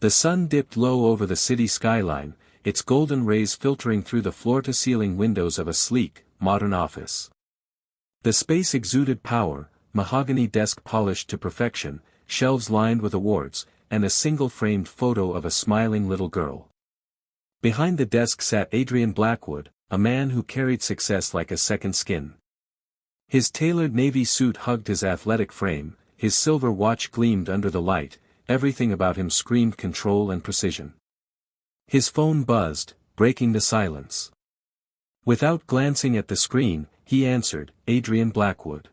The sun dipped low over the city skyline, its golden rays filtering through the floor-to-ceiling windows of a sleek, modern office. The space exuded power, mahogany desk polished to perfection, shelves lined with awards, and a single framed photo of a smiling little girl. Behind the desk sat Adrian Blackwood, a man who carried success like a second skin. His tailored navy suit hugged his athletic frame, his silver watch gleamed under the light, everything about him screamed control and precision. His phone buzzed, breaking the silence. Without glancing at the screen, he answered, "Adrian Blackwood."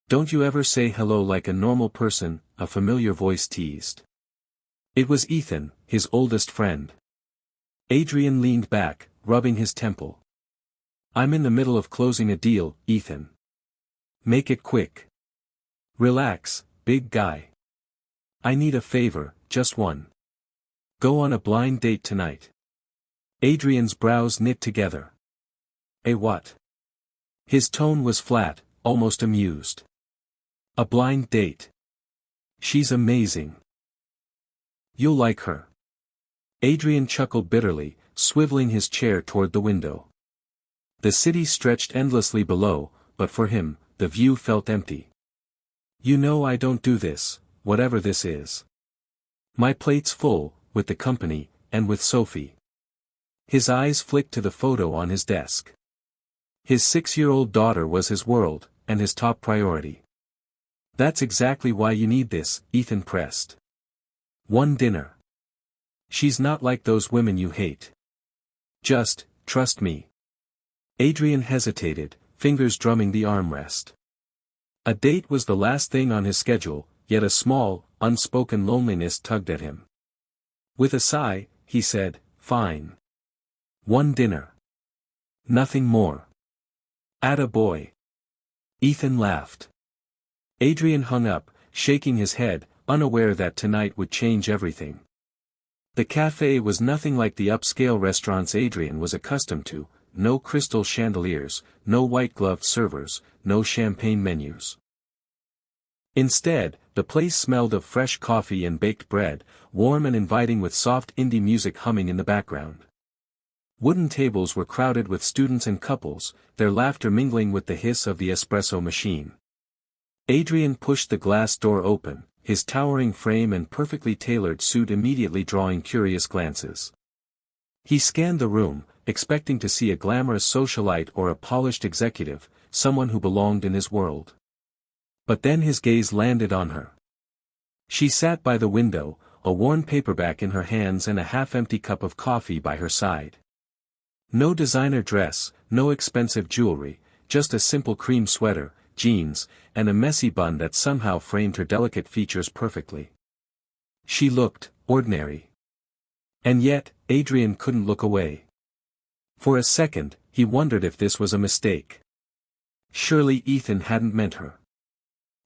"Don't you ever say hello like a normal person," a familiar voice teased. It was Ethan, his oldest friend. Adrian leaned back, rubbing his temple. "I'm in the middle of closing a deal, Ethan. Make it quick. Relax, big guy. I need a favor, just one. Go on a blind date tonight." Adrian's brows knit together. "A what?" His tone was flat, almost amused. "A blind date. She's amazing. You'll like her." Adrian chuckled bitterly, swiveling his chair toward the window. The city stretched endlessly below, but for him, the view felt empty. "You know I don't do this, whatever this is. My plate's full, with the company, and with Sophie." His eyes flicked to the photo on his desk. His 6-year-old daughter was his world, and his top priority. "That's exactly why you need this," Ethan pressed. "One dinner. She's not like those women you hate. Just, trust me." Adrian hesitated, fingers drumming the armrest. A date was the last thing on his schedule, yet a small, unspoken loneliness tugged at him. With a sigh, he said, "Fine. One dinner. Nothing more." "Atta boy." Ethan laughed. Adrian hung up, shaking his head, unaware that tonight would change everything. The cafe was nothing like the upscale restaurants Adrian was accustomed to, no crystal chandeliers, no white-gloved servers, no champagne menus. Instead, the place smelled of fresh coffee and baked bread, warm and inviting with soft indie music humming in the background. Wooden tables were crowded with students and couples, their laughter mingling with the hiss of the espresso machine. Adrian pushed the glass door open, his towering frame and perfectly tailored suit immediately drawing curious glances. He scanned the room, expecting to see a glamorous socialite or a polished executive, someone who belonged in his world. But then his gaze landed on her. She sat by the window, a worn paperback in her hands and a half-empty cup of coffee by her side. No designer dress, no expensive jewelry, just a simple cream sweater, jeans, and a messy bun that somehow framed her delicate features perfectly. She looked ordinary. And yet, Adrian couldn't look away. For a second, he wondered if this was a mistake. Surely Ethan hadn't meant her.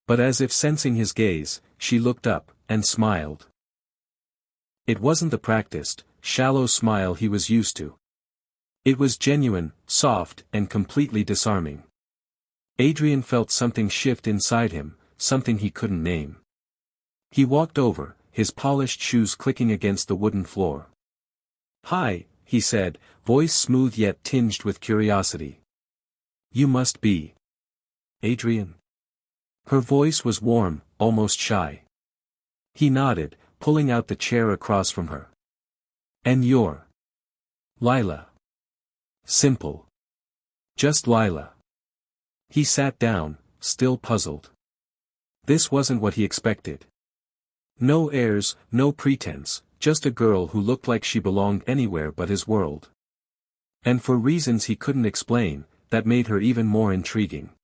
But as if sensing his gaze, she looked up, and smiled. It wasn't the practiced, shallow smile he was used to. It was genuine, soft, and completely disarming. Adrian felt something shift inside him, something he couldn't name. He walked over, his polished shoes clicking against the wooden floor. "Hi," he said, voice smooth yet tinged with curiosity. "You must be Adrian?" Her voice was warm, almost shy. He nodded, pulling out the chair across from her. "And you're Lila." Simple. Just Lila. He sat down, still puzzled. This wasn't what he expected. No airs, no pretense, just a girl who looked like she belonged anywhere but his world. And for reasons he couldn't explain, that made her even more intriguing.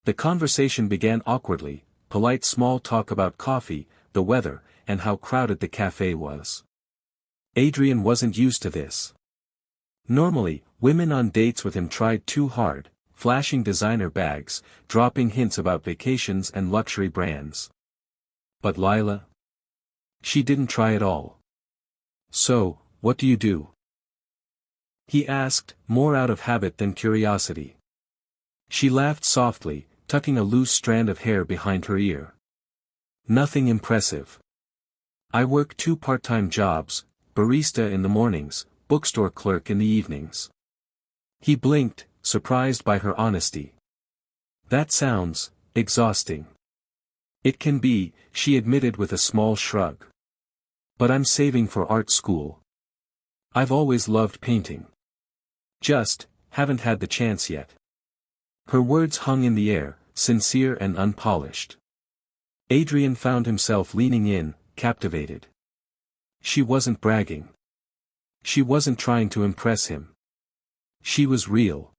The conversation began awkwardly, polite small talk about coffee, the weather, and how crowded the cafe was. Adrian wasn't used to this. Normally, women on dates with him tried too hard, flashing designer bags, dropping hints about vacations and luxury brands. But Lila? She didn't try at all. "So, what do you do?" he asked, more out of habit than curiosity. She laughed softly, tucking a loose strand of hair behind her ear. "Nothing impressive. I work 2 part-time jobs, barista in the mornings, bookstore clerk in the evenings. He blinked, surprised by her honesty. That sounds exhausting. It can be, she admitted with a small shrug. But I'm saving for art school. I've always loved painting. Just, haven't had the chance yet. Her words hung in the air, sincere and unpolished. Adrian found himself leaning in, captivated. She wasn't bragging. She wasn't trying to impress him. She was real.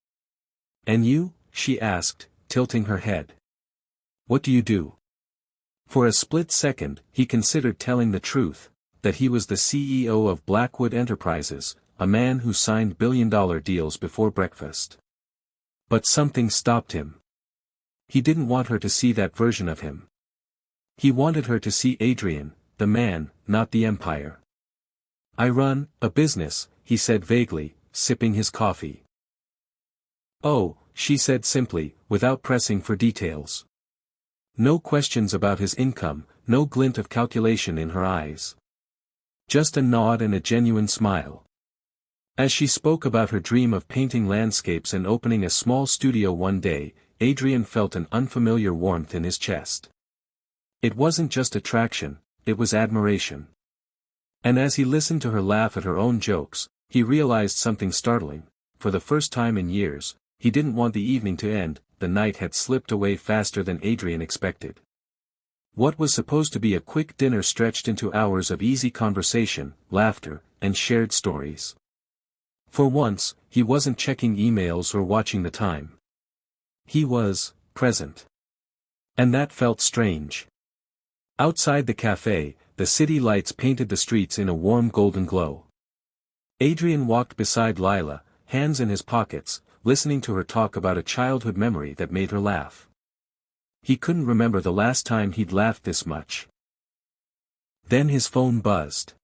And you? She asked, tilting her head. What do you do? For a split second, he considered telling the truth, that he was the CEO of Blackwood Enterprises, a man who signed billion-dollar deals before breakfast. But something stopped him. He didn't want her to see that version of him. He wanted her to see Adrian, the man, not the empire. I run a business, he said vaguely, sipping his coffee. Oh, she said simply, without pressing for details. No questions about his income, no glint of calculation in her eyes. Just a nod and a genuine smile. As she spoke about her dream of painting landscapes and opening a small studio one day, Adrian felt an unfamiliar warmth in his chest. It wasn't just attraction, it was admiration. And as he listened to her laugh at her own jokes, he realized something startling. For the first time in years, he didn't want the evening to end. The night had slipped away faster than Adrian expected. What was supposed to be a quick dinner stretched into hours of easy conversation, laughter, and shared stories. For once, he wasn't checking emails or watching the time. He was present. And that felt strange. Outside the cafe, the city lights painted the streets in a warm golden glow. Adrian walked beside Lila, hands in his pockets, listening to her talk about a childhood memory that made her laugh. He couldn't remember the last time he'd laughed this much. Then his phone buzzed.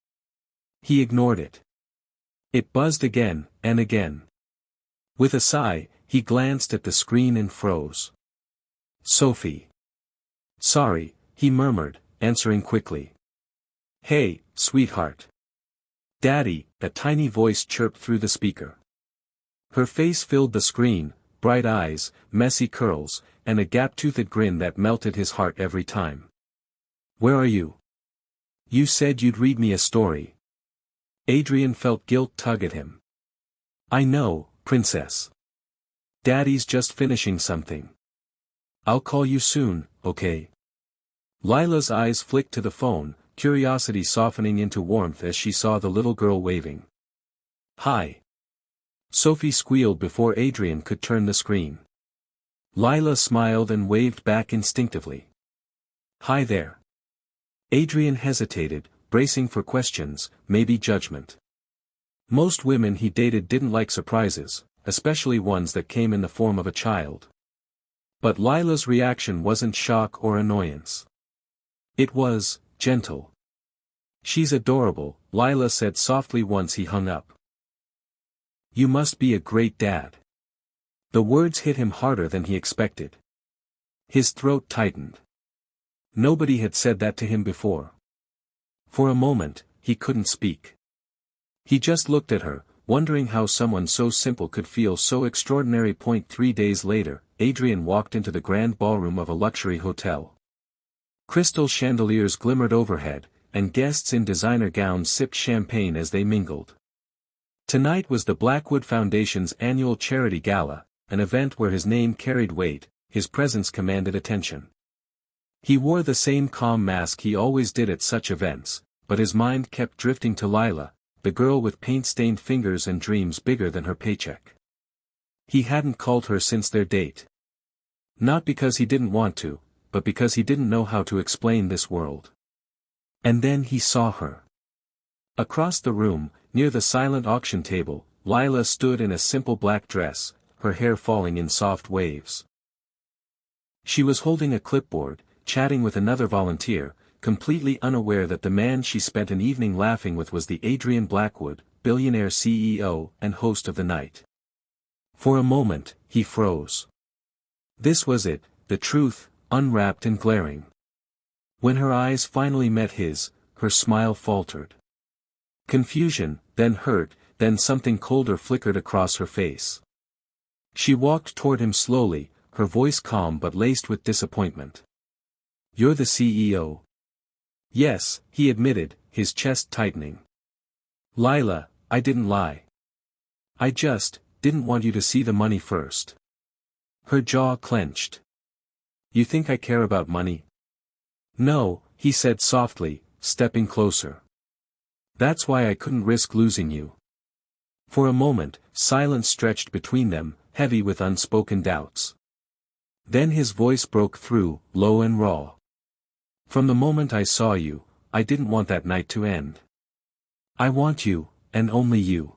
He ignored it. It buzzed again, and again. With a sigh, he glanced at the screen and froze. Sophie. Sorry, he murmured, answering quickly. Hey, sweetheart. Daddy, a tiny voice chirped through the speaker. Her face filled the screen, bright eyes, messy curls, and a gap-toothed grin that melted his heart every time. Where are you? You said you'd read me a story. Adrian felt guilt tug at him. I know, princess. Daddy's just finishing something. I'll call you soon, okay? Lila's eyes flicked to the phone, curiosity softening into warmth as she saw the little girl waving. Hi. Sophie squealed before Adrian could turn the screen. Lila smiled and waved back instinctively. Hi there. Adrian hesitated, bracing for questions, maybe judgment. Most women he dated didn't like surprises, especially ones that came in the form of a child. But Lila's reaction wasn't shock or annoyance. It was gentle. She's adorable, Lila said softly once he hung up. You must be a great dad. The words hit him harder than he expected. His throat tightened. Nobody had said that to him before. For a moment, he couldn't speak. He just looked at her, wondering how someone so simple could feel so extraordinary. 3 days later, Adrian walked into the grand ballroom of a luxury hotel. Crystal chandeliers glimmered overhead, and guests in designer gowns sipped champagne as they mingled. Tonight was the Blackwood Foundation's annual charity gala, an event where his name carried weight, his presence commanded attention. He wore the same calm mask he always did at such events, but his mind kept drifting to Lila, the girl with paint-stained fingers and dreams bigger than her paycheck. He hadn't called her since their date. Not because he didn't want to, but because he didn't know how to explain this world. And then he saw her. Across the room, near the silent auction table, Lila stood in a simple black dress, her hair falling in soft waves. She was holding a clipboard, chatting with another volunteer, completely unaware that the man she spent an evening laughing with was the Adrian Blackwood, Billionaire CEO and host of the night. For a moment, he froze. This was it, the truth, unwrapped and glaring. When her eyes finally met his, her smile faltered. Confusion, then hurt, then something colder flickered across her face. She walked toward him slowly, her voice calm but laced with disappointment. "You're the CEO." "Yes," he admitted, his chest tightening. "Lila, I didn't lie. I just didn't want you to see the money first." Her jaw clenched. "You think I care about money?" "No," he said softly, stepping closer. "That's why I couldn't risk losing you." For a moment, silence stretched between them, heavy with unspoken doubts. Then his voice broke through, low and raw. "From the moment I saw you, I didn't want that night to end. I want you, and only you."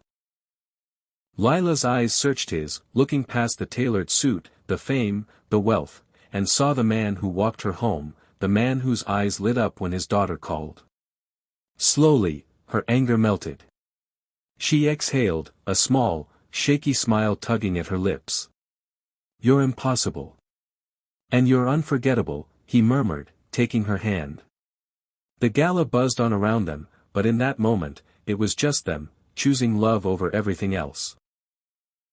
Lila's eyes searched his, looking past the tailored suit, the fame, the wealth, and saw the man who walked her home, the man whose eyes lit up when his daughter called. Slowly, her anger melted. She exhaled, a small, shaky smile tugging at her lips. "You're impossible. And you're unforgettable," he murmured, taking her hand. The gala buzzed on around them, but in that moment, it was just them, choosing love over everything else.